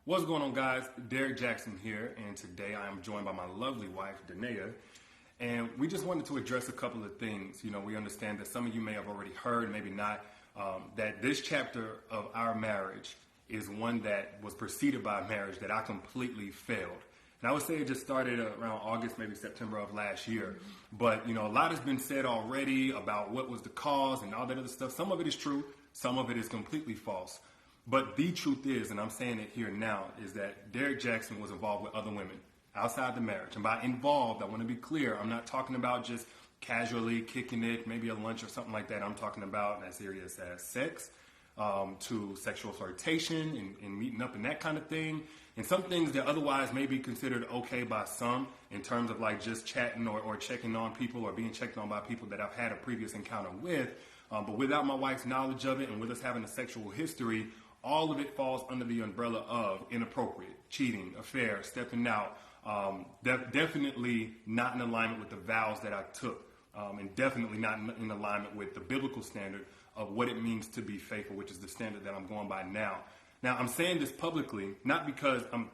What's going on, guys? Derrick Jackson here, and today I am joined by my lovely wife, Danae, and we just wanted to address a couple of things. You know, we understand that some of you may have already heard, maybe not, that this chapter of our marriage is one that was preceded by a marriage that I completely failed. And I would say it just started around August, maybe September of last year. But, you know, a lot has been said already about what was the cause and all that other stuff. Some of it is true. Some of it is completely false. But the truth is, and I'm saying it here now, is that Derrick Jackson was involved with other women outside the marriage. And by involved, I want to be clear, I'm not talking about just casually kicking it, maybe a lunch or something like that. I'm talking about as serious as sex, to sexual flirtation and meeting up and that kind of thing. And some things that otherwise may be considered okay by some in terms of like just chatting or checking on people or being checked on by people that I've had a previous encounter with. But without my wife's knowledge of it and with us having a sexual history, all of it falls under the umbrella of inappropriate, cheating, affair, stepping out, definitely not in alignment with the vows that I took, and definitely not in alignment with the biblical standard of what it means to be faithful, which is the standard that I'm going by now. Now, I'm saying this publicly, not because I'm,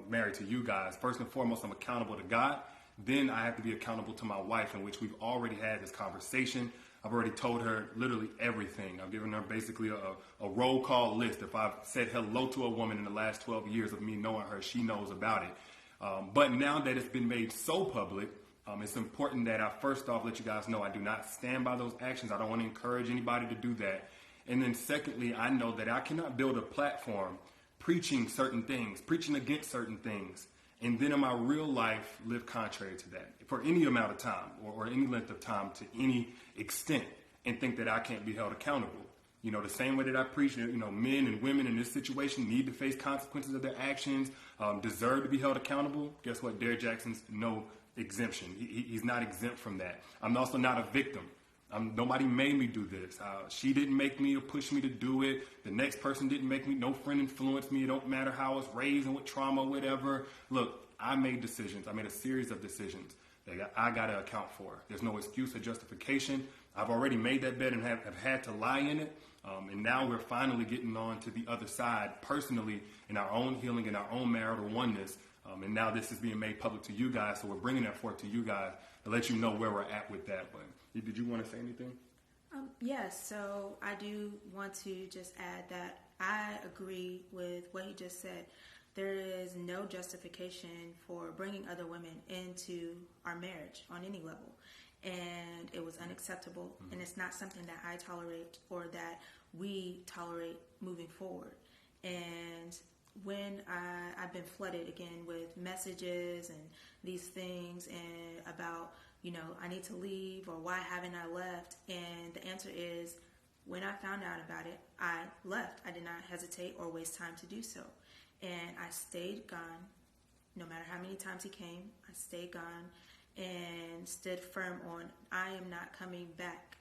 married to you guys. First and foremost, I'm accountable to God. Then I have to be accountable to my wife, in which we've already had this conversation. I've already told her literally everything. I've given her basically a roll call list. If I've said hello to a woman in the last 12 years of me knowing her, she knows about it. But now that it's been made so public, it's important that I first off let you guys know I do not stand by those actions. I don't want to encourage anybody to do that. And then secondly, I know that I cannot build a platform preaching certain things, preaching against certain things, and then in my real life live contrary to that for any amount of time or any length of time to any extent and think that I can't be held accountable. You know, the same way that I preach, men and women in this situation need to face consequences of their actions, deserve to be held accountable. Guess what? Derrick Jackson's no exemption. He's not exempt from that. I'm also not a victim. Nobody made me do this. She didn't make me or push me to do it. The next person didn't make me. No friend influenced me. It don't matter how I was raised and what trauma, whatever. Look, I made decisions. I made a series of decisions that I got to account for. There's no excuse or justification. I've already made that bet and have had to lie in it. And now we're finally getting on to the other side personally in our own healing, in our own marital oneness. And now this is being made public to you guys. So we're bringing that forth to you guys to let you know where we're at with that. But did you want to say anything? Yes. So I do want to just add that I agree with what you just said. There is no justification for bringing other women into our marriage on any level. And it was unacceptable. Mm-hmm. And it's not something that I tolerate or that we tolerate moving forward. And when I've been flooded again with messages and these things and about, I need to leave or why haven't I left? And the answer is, when I found out about it, I left. I did not hesitate or waste time to do so. And I stayed gone. No matter how many times he came, I stayed gone and stood firm on, I am not coming back.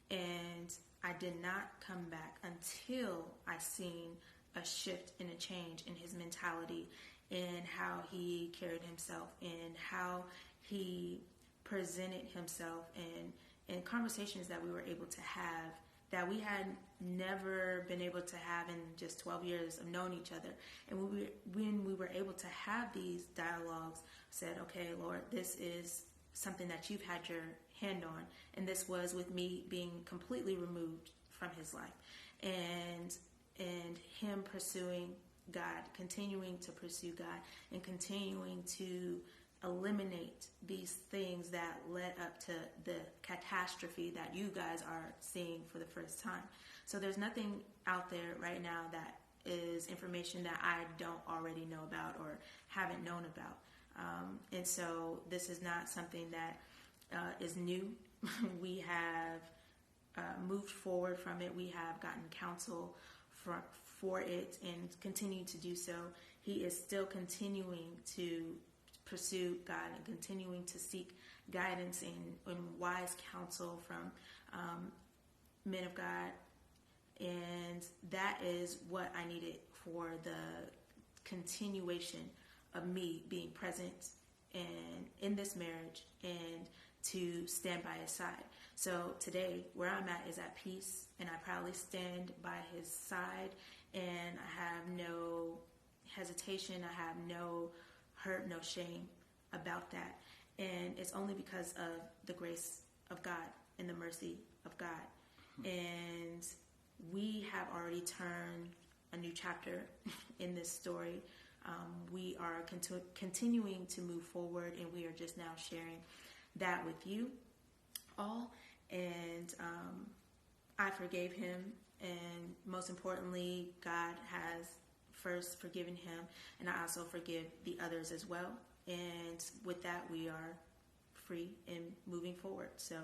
And I did not come back until I seen a shift and a change in his mentality and how he carried himself and how he presented himself and conversations that we were able to have that we had never been able to have in just 12 years of knowing each other. And when we were able to have these dialogues, said, okay, Lord, this is something that you've had your hand on. And this was with me being completely removed from his life. And him pursuing God, continuing to pursue God, and continuing to eliminate these things that led up to the catastrophe that you guys are seeing for the first time. So there's nothing out there right now that is information that I don't already know about or haven't known about. And so this is not something that is new. We have moved forward from it. We have gotten counsel for it and continue to do so. He is still continuing to pursue God and continuing to seek guidance and wise counsel from men of God. And that is what I needed for the continuation of me being present and in this marriage and to stand by his side. So today, where I'm at is at peace, and I proudly stand by his side, and I have no hesitation. I have no hurt, no shame about that. And it's only because of the grace of God and the mercy of God. And we have already turned a new chapter in this story. We are continuing to move forward, and we are just now sharing that with you all. And I forgave him, and most importantly, God has first forgiven him, and I also forgive the others as well. And with that, we are free and moving forward. So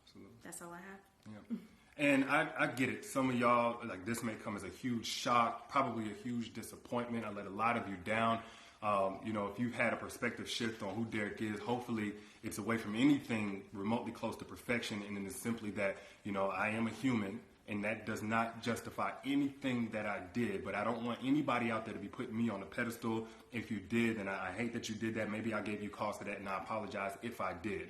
absolutely, that's all I have. Yeah. And I get it. Some of y'all, like, this may come as a huge shock, probably a huge disappointment. I let a lot of you down. If you've had a perspective shift on who Derrick is, hopefully it's away from anything remotely close to perfection. And then it's simply that, I am a human, and that does not justify anything that I did. But I don't want anybody out there to be putting me on a pedestal. If you did, and I hate that you did that. Maybe I gave you cause for that, and I apologize if I did.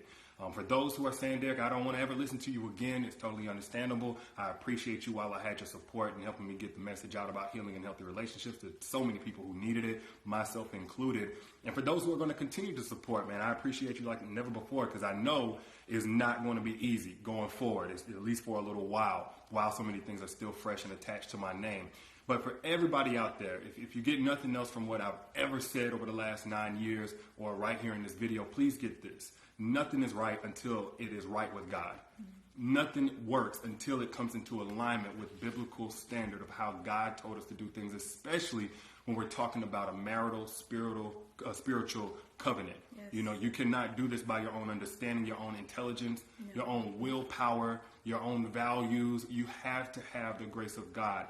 For those who are saying, Derrick, I don't want to ever listen to you again, it's totally understandable. I appreciate you while I had your support and helping me get the message out about healing and healthy relationships to so many people who needed it, myself included. And for those who are going to continue to support, man, I appreciate you like never before, because I know it's not going to be easy going forward, at least for a little while so many things are still fresh and attached to my name. But for everybody out there, if you get nothing else from what I've ever said over the last 9 years or right here in this video, please get this. Nothing is right until it is right with God. Mm-hmm. Nothing works until it comes into alignment with biblical standard of how God told us to do things, especially when we're talking about a marital, spiritual covenant. Yes. You cannot do this by your own understanding, your own intelligence, your own willpower, your own values. You have to have the grace of God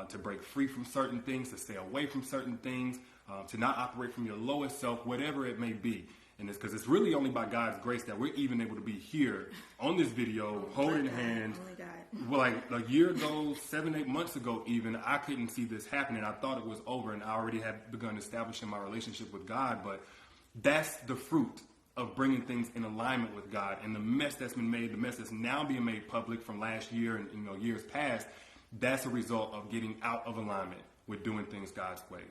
to break free from certain things, to stay away from certain things, to not operate from your lowest self, whatever it may be. And it's because it's really only by God's grace that we're even able to be here on this video, holding hands. Well, like a year ago, 7-8 months ago even, I couldn't see this happening. I thought it was over, and I already had begun establishing my relationship with God. But that's the fruit of bringing things in alignment with God. And the mess that's been made, the mess that's now being made public from last year and years past, that's a result of getting out of alignment with doing things God's way.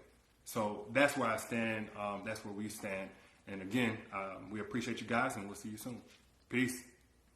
So that's where I stand. That's where we stand. And again, we appreciate you guys, and we'll see you soon. Peace.